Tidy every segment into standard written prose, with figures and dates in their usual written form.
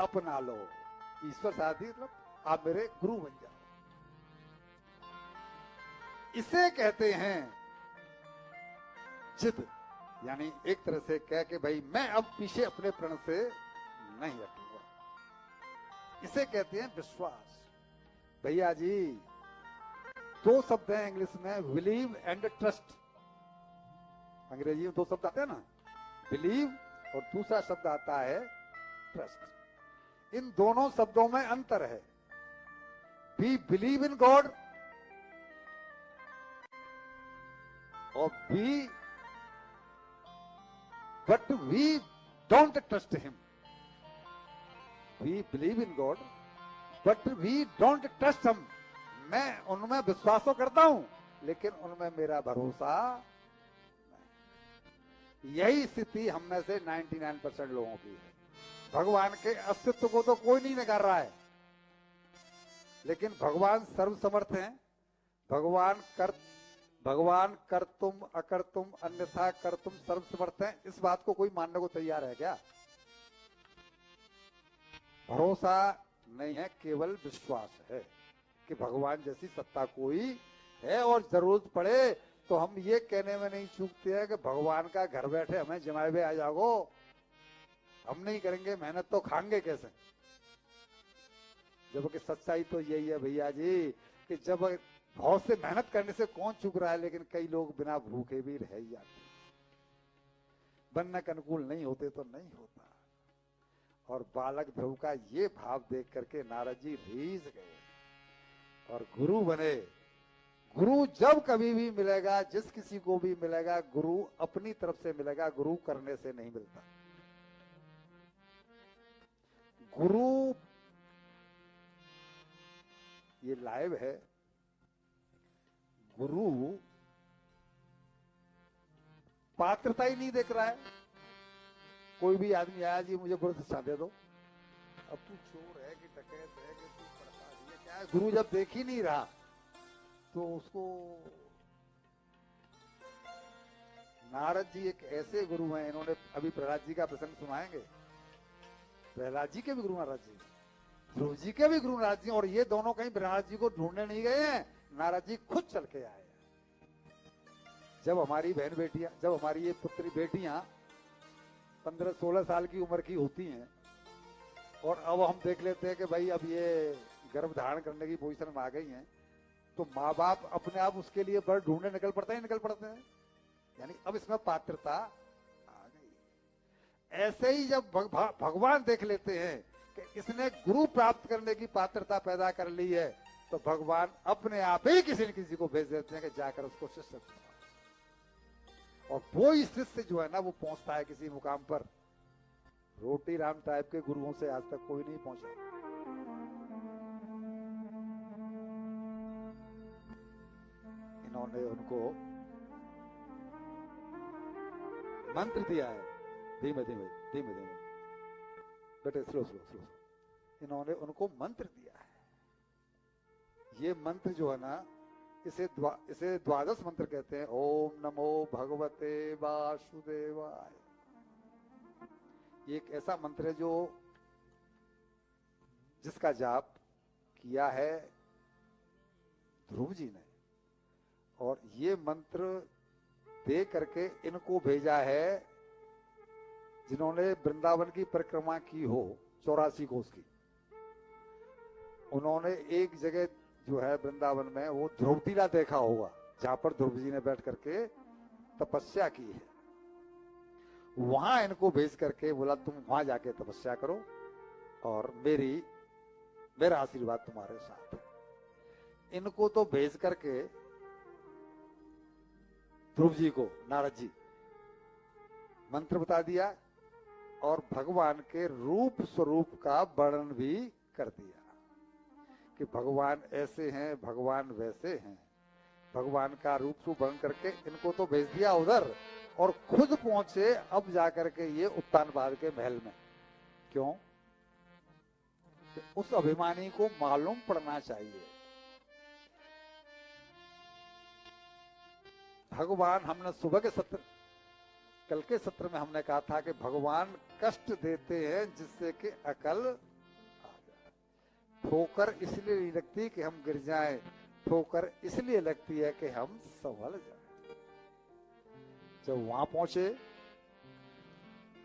अपना लो। ईश्वर साथी मतलब आप मेरे गुरु बन जाओ। इसे कहते हैं जिद। यानी एक तरह से कह के भाई मैं अब पीछे अपने प्रण से नहीं हटूंगा। इसे कहते हैं विश्वास। भैया जी दो शब्द हैं इंग्लिश में, बिलीव एंड ट्रस्ट। अंग्रेजी में दो शब्द आते हैं ना, बिलीव और दूसरा शब्द आता है ट्रस्ट। इन दोनों शब्दों में अंतर है। वी बिलीव इन गॉड और but we don't trust him. We believe in God but we don't trust him. मैं उनमें विश्वास तो करता हूं लेकिन उनमें मेरा भरोसा नहीं। यही स्थिति हम में से 99% लोगों की है। भगवान के अस्तित्व को तो कोई नहीं नकार रहा है, लेकिन भगवान सर्वसमर्थ हैं। भगवान कर तुम अकर तुम अन्यथा कर तुम सर्वसमर्थ हैं। इस बात को कोई मानने को तैयार है क्या? भरोसा नहीं है, केवल विश्वास है कि भगवान जैसी सत्ता कोई है। और जरूरत पड़े तो हम ये कहने में नहीं चूकते हैं कि भगवान का घर बैठे हमें जमाए हुए आ जाओ। हम नहीं करेंगे मेहनत तो खाएंगे कैसे? जबकि सच्चाई तो यही है भैया जी कि जब बहुत से मेहनत करने से कौन चूक रहा है, लेकिन कई लोग बिना भूखे भी रह ही जाते। बनने के अनुकूल नहीं होते तो नहीं होता। और बालक ध्रुव का ये भाव देख करके नारद जी रीझ गए और गुरु बने। गुरु जब कभी भी मिलेगा, जिस किसी को भी मिलेगा, गुरु अपनी तरफ से मिलेगा, गुरु करने से नहीं मिलता। गुरु ये लाइव है। गुरु पात्रता ही नहीं देख रहा है। कोई भी आदमी आया जी मुझे गुरु शिक्षा दे दो, अब तू चोर है कि डकैत है कि तू पढ़ता है क्या है, गुरु जब देख ही नहीं रहा तो उसको। नारद जी एक ऐसे गुरु हैं, इन्होंने अभी प्रहलाद जी का प्रसंग सुनाएंगे। प्रहलाद जी के भी गुरु नारद जी, ध्रुव जी के भी गुरु नारद जी। और ये दोनों कहीं प्रहलाद जी को ढूंढने नहीं गए हैं, नारद जी खुद चल के आए। जब हमारी बहन बेटियां, जब हमारी ये पुत्री बेटियां 15-16 साल की उम्र की होती हैं और अब हम देख लेते हैं कि भाई अब ये गर्भ धारण करने की पोजीशन में आ गई हैं, तो माँ बाप अपने आप उसके लिए बर ढूंढने निकल पड़ते हैं। यानी अब इसमें पात्रता आ गई। ऐसे ही जब भगवान देख लेते हैं कि इसने गुरु प्राप्त करने की पात्रता पैदा कर ली है, तो भगवान अपने आप ही किसी न किसी को भेज देते हैं कि जाकर उसको शिष्य बनाओ। और वो ही शिष्य जो है ना, वो पहुंचता है किसी मुकाम पर। रोटी राम टाइप के गुरुओं से आज तक कोई नहीं पहुंचा। इन्होंने उनको मंत्र दिया है, धीमे धीमे धीमे धीमे बेटे, स्लो स्लो स्लो। इन्होंने उनको मंत्र दिया है। ये मंत्र जो है ना, इसे द्वादश मंत्र कहते हैं। ओम नमो भगवते वासुदेवाय। ये एक ऐसा मंत्र है जो जिसका जाप किया है ध्रुव जी ने, और ये मंत्र दे करके इनको भेजा है जिन्होंने वृंदावन की परिक्रमा की हो 84 कोस की। उन्होंने एक जगह जो है वृंदावन में वो ध्रुव टीला देखा होगा, जहां पर ध्रुव जी ने बैठ करके तपस्या की है। वहां इनको भेज करके बोला तुम वहां जाके तपस्या करो और मेरा आशीर्वाद तुम्हारे साथ है। इनको तो भेज करके ध्रुव जी को नारद जी मंत्र बता दिया और भगवान के रूप स्वरूप का वर्णन भी कर दिया कि भगवान ऐसे हैं, भगवान वैसे हैं। भगवान का रूप स्वरूप वर्णन करके इनको तो भेज दिया उधर, और खुद पहुंचे अब जाकर के ये उत्तानपाद के महल में। क्यों? कि उस अभिमानी को मालूम पड़ना चाहिए। भगवान, हमने सुबह के सत्र, कल के सत्र में हमने कहा था कि भगवान कष्ट देते हैं जिससे कि अकल ठोकर इसलिए नहीं लगती कि हम गिर जाएं, ठोकर इसलिए लगती है कि हम संभल जाएं। जब वहां पहुंचे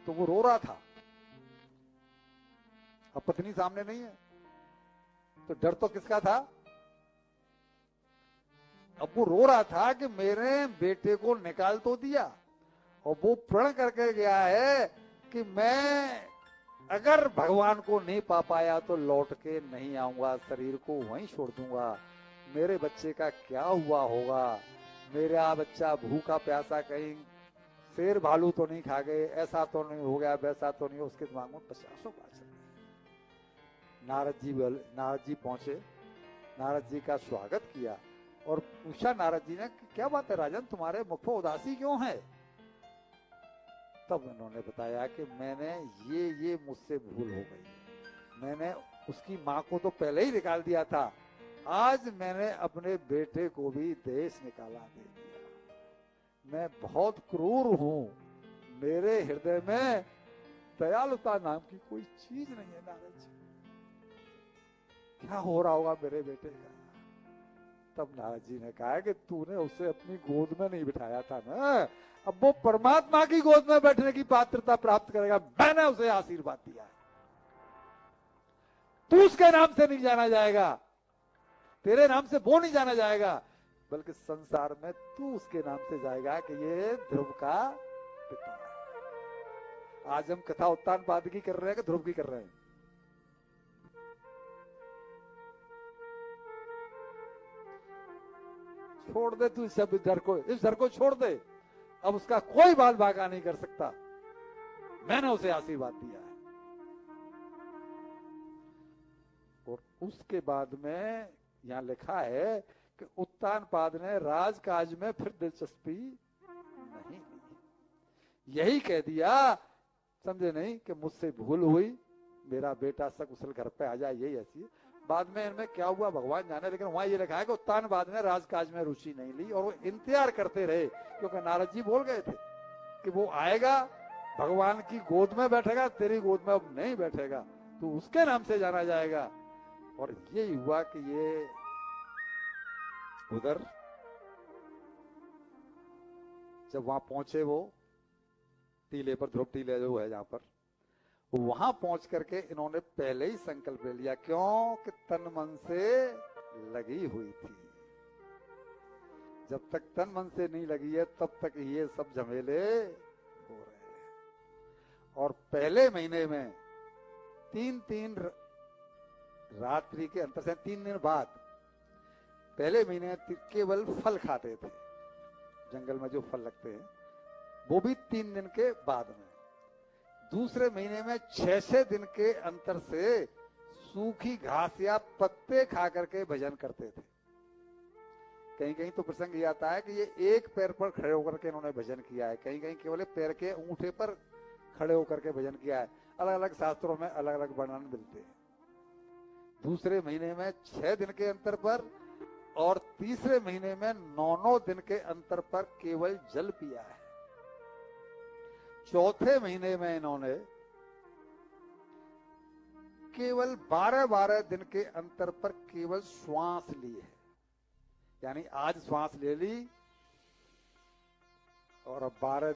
तो वो रो रहा था, अब पत्नी सामने नहीं है तो डर तो किसका था? अब वो रो रहा था कि मेरे बेटे को निकाल तो दिया, और वो प्रण करके गया है कि मैं अगर भगवान को नहीं पा पाया तो लौट के नहीं आऊंगा, शरीर को वहीं छोड़ दूंगा। मेरे बच्चे का क्या हुआ होगा? मेरा बच्चा भूखा प्यासा कहीं शेर भालू तो नहीं खा गए, ऐसा तो नहीं हो गया, वैसा तो नहीं हो। उसके दिमाग में 50 बात चल रही। नारद जी पहुंचे, नारद जी का स्वागत किया और पूछा नारद जी ने कि क्या बात है राजन, तुम्हारे मुख पर उदासी क्यों है? तब उन्होंने बताया कि मैंने ये मुझसे भूल हो गई, मैंने उसकी माँ को तो पहले ही निकाल दिया था, आज मैंने अपने बेटे को भी देश निकाला दे दिया। मैं बहुत क्रूर हूँ, मेरे हृदय में दयालुता नाम की कोई चीज नहीं है। नारद जी, क्या हो रहा होगा मेरे बेटे का? तब नारद जी ने कहा कि तूने उसे अपनी गोद में नहीं बिठाया था ना, अब वो परमात्मा की गोद में बैठने की पात्रता प्राप्त करेगा। मैंने उसे आशीर्वाद दिया है, तू उसके नाम से नहीं जाना जाएगा, तेरे नाम से वो नहीं जाना जाएगा, बल्कि संसार में तू उसके नाम से जाएगा कि ये ध्रुव का पिता है। आज हम कथा उत्तानपाद की कर रहे हैं कि ध्रुव की कर रहे हैं? छोड़ दे तू इस डर को, इस डर को छोड़ दे। अब उसका कोई बाल बाका नहीं कर सकता, मैंने उसे आशीर्वाद दिया है। और उसके बाद में यहां लिखा है कि उत्तानपाद ने राजकाज में फिर दिलचस्पी नहीं ली, यही कह दिया, समझे नहीं कि मुझसे भूल हुई, मेरा बेटा सकुशल घर पे आ जाए, यही ऐसी। बाद में इनमें क्या हुआ भगवान जाने, लेकिन वहां ये लिखा है कि उत्तानपाद ने राजकाज में रुचि नहीं ली और वो इंतजार करते रहे, क्योंकि नारद जी बोल गए थे कि वो आएगा, भगवान की गोद में बैठेगा, तेरी गोद में अब नहीं बैठेगा, तो उसके नाम से जाना जाएगा। और यही हुआ कि ये उधर जब वहां पहुंचे, वो टीले पर, ध्रुव टीले जो है जहां पर, वहां पहुंच करके इन्होंने पहले ही संकल्प ले लिया, क्यों कि तन मन से लगी हुई थी। जब तक तन मन से नहीं लगी है तब तक ये सब झमेले हो रहे हैं। और पहले महीने में 3-3 रात्रि के अंतर से 3 दिन बाद, पहले महीने केवल फल खाते थे, जंगल में जो फल लगते हैं वो भी 3 दिन के बाद में। दूसरे महीने में 6-6 दिन के अंतर से सूखी घास या पत्ते खा करके भजन करते थे। कहीं कहीं तो प्रसंग ये आता है कि ये एक पैर पर खड़े होकर के इन्होंने भजन किया है, कहीं कहीं केवल पैर के अंगूठे पर खड़े होकर के भजन किया है। अलग अलग शास्त्रों में अलग अलग वर्णन मिलते हैं। दूसरे महीने में 6 दिन के अंतर पर और तीसरे महीने में 9-9 दिन के अंतर पर केवल जल पिया है। चौथे महीने में इन्होंने केवल 12-12 दिन के अंतर पर केवल श्वास ली है, यानी आज श्वास ले ली और अब 12